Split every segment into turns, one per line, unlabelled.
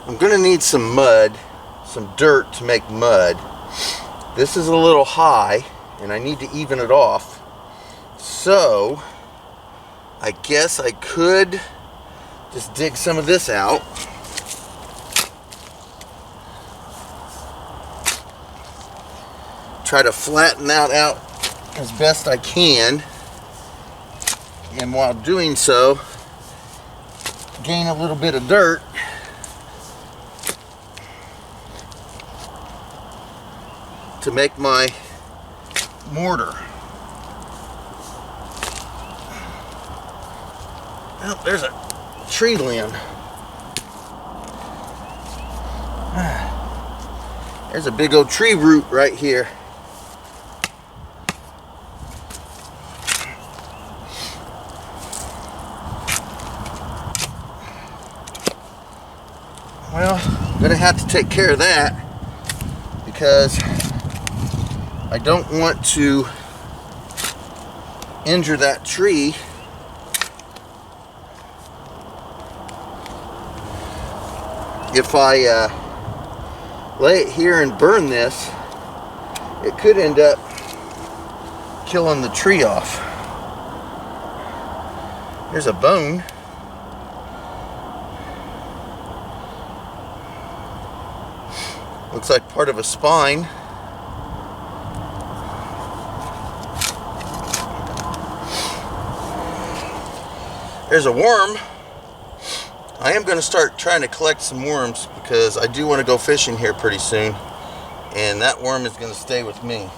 I'm gonna need some mud, some dirt to make mud. This is a little high and I need to even it off. So I guess I could just dig some of this out. Try to flatten that out as best I can. And while doing so, gain a little bit of dirt to make my mortar. Oh, there's a tree limb. There's a big old tree root right here. Well, I'm gonna have to take care of that because I don't want to injure that tree. If I lay it here and burn this, it could end up killing the tree off. There's a bone. Looks like part of a spine. There's a worm. I am going to start trying to collect some worms because I do want to go fishing here pretty soon, and that worm is going to stay with me.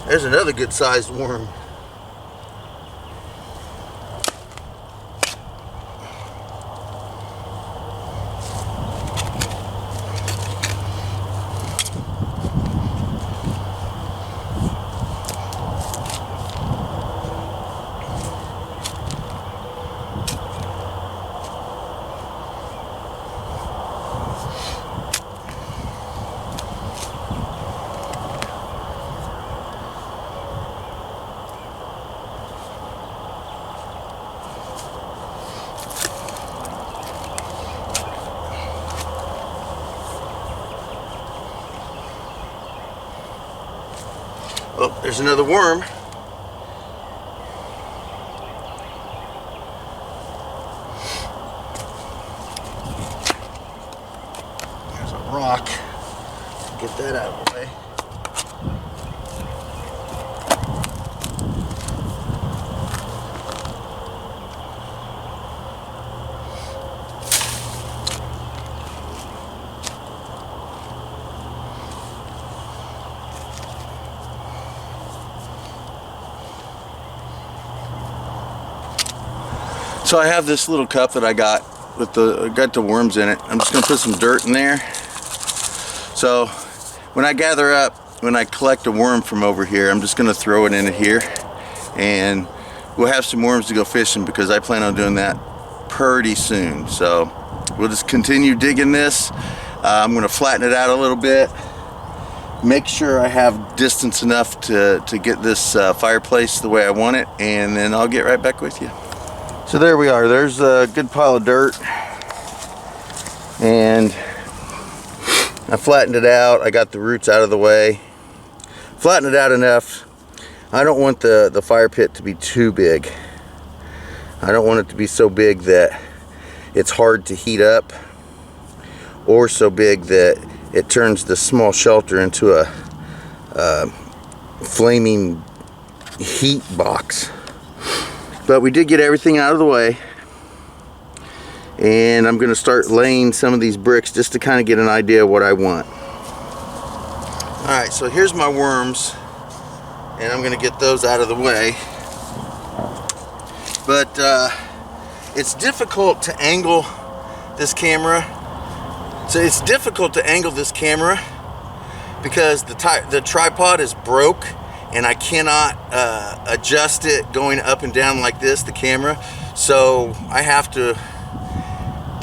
There's another good sized worm. Oh, there's another worm. There's a rock. Get that out of the way. So I have this little cup that I got with the worms in it. I'm just gonna put some dirt in there. So when I collect a worm from over here, I'm just gonna throw it in here, and we'll have some worms to go fishing because I plan on doing that pretty soon. So we'll just continue digging this. I'm gonna flatten it out a little bit, make sure I have distance enough to get this fireplace the way I want it, and then I'll get right back with you. So there we are. There's a good pile of dirt, and I flattened it out. I got the roots out of the way. Flattened it out enough. I don't want the fire pit to be too big. I don't want it to be so big that it's hard to heat up, or so big that it turns the small shelter into a flaming heat box. But we did get everything out of the way, and I'm going to start laying some of these bricks just to kind of get an idea of what I want. Alright, so here's my worms, and I'm going to get those out of the way. But it's difficult to angle this camera. So it's difficult to angle this camera because the tripod is broke and I cannot adjust it going up and down like this, the camera. So I have to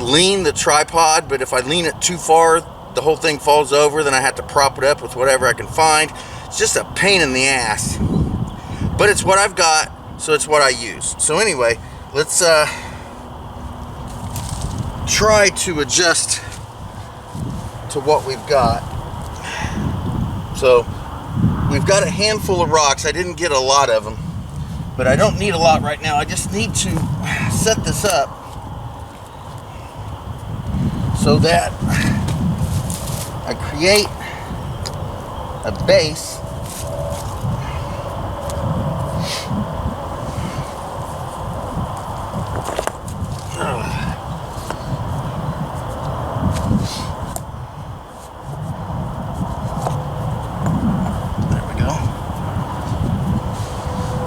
lean the tripod, but if I lean it too far, the whole thing falls over. Then I have to prop it up with whatever I can find. It's just a pain in the ass, but it's what I've got, so it's what I use. So anyway, let's try to adjust to what we've got. So we've got a handful of rocks. I didn't get a lot of them, but I don't need a lot right now. I just need to set this up so that I create a base.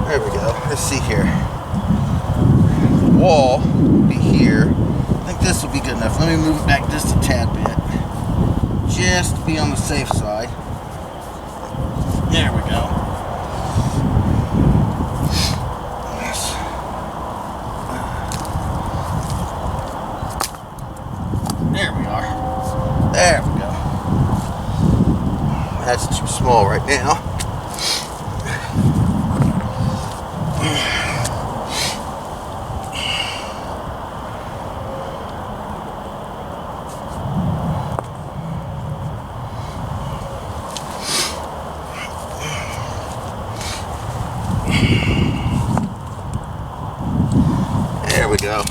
There we go. Let's see here. The wall will be here. I think this will be good enough. Let me move it back just a tad bit, just to be on the safe side. There we go. Yes. There we are. There we go. That's too small right now. There we go.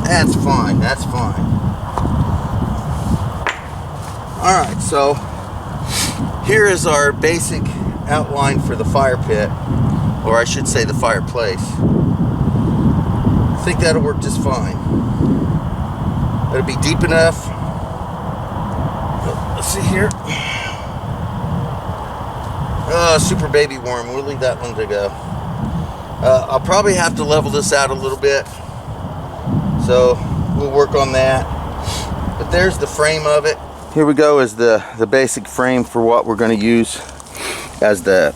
That's fine, that's fine. Alright, so here is our basic outline for the fire pit, or I should say the fireplace. I think that'll work just fine. It'll be deep enough. Let's see here. Super baby worm. We'll leave that one to go. I'll probably have to level this out a little bit, so we'll work on that. But there's the frame of it. Here we go, is the basic frame for what we're going to use as the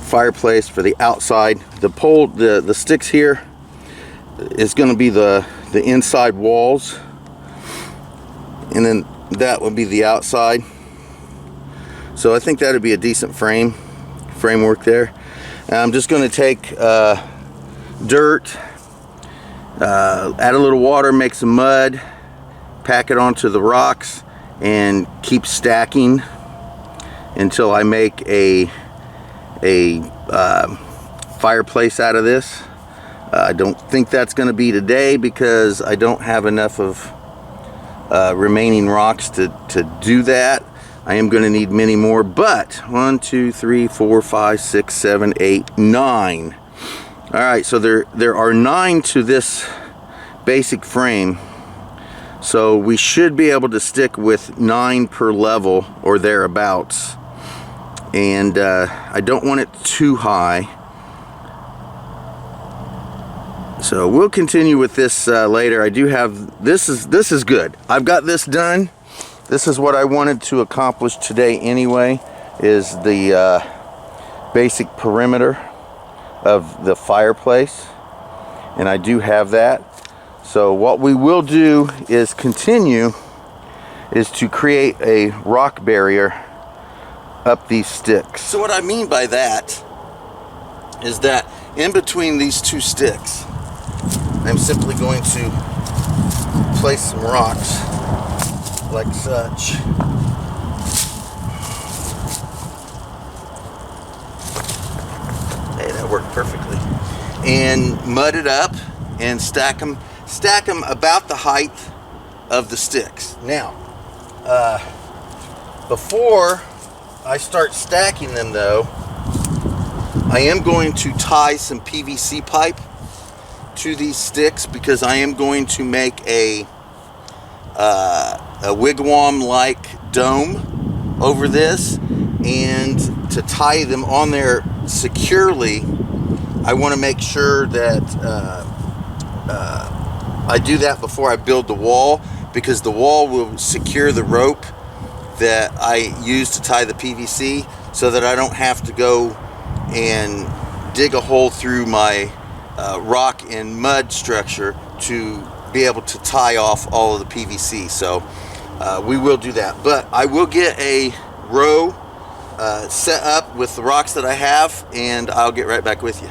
fireplace for the outside. The pole, the sticks here is going to be the inside walls, and then that would be the outside. So I think that would be a decent framework there. And I'm just going to take dirt, add a little water, make some mud, pack it onto the rocks, and keep stacking until I make a fireplace out of this. I don't think that's going to be today because I don't have enough of remaining rocks to do that. I am going to need many more, but 1, 2, 3, 4, 5, 6, 7, 8, 9. All right, so there are 9 to this basic frame. So we should be able to stick with 9 per level or thereabouts. And I don't want it too high. So we'll continue with this later. I do have, this is good. I've got this done. This is what I wanted to accomplish today anyway, is the basic perimeter of the fireplace. And I do have that. So what we will do is continue is to create a rock barrier up these sticks. So what I mean by that is that in between these two sticks, I'm simply going to place some rocks like such. Hey, that worked perfectly. And mud it up and stack them about the height of the sticks. Now, before I start stacking them though, I am going to tie some PVC pipe to these sticks because I am going to make a wigwam-like dome over this, and to tie them on there securely, I want to make sure that I do that before I build the wall, because the wall will secure the rope that I use to tie the PVC, so that I don't have to go and dig a hole through my rock and mud structure to be able to tie off all of the PVC. So we will do that, but I will get a row set up with the rocks that I have, and I'll get right back with you.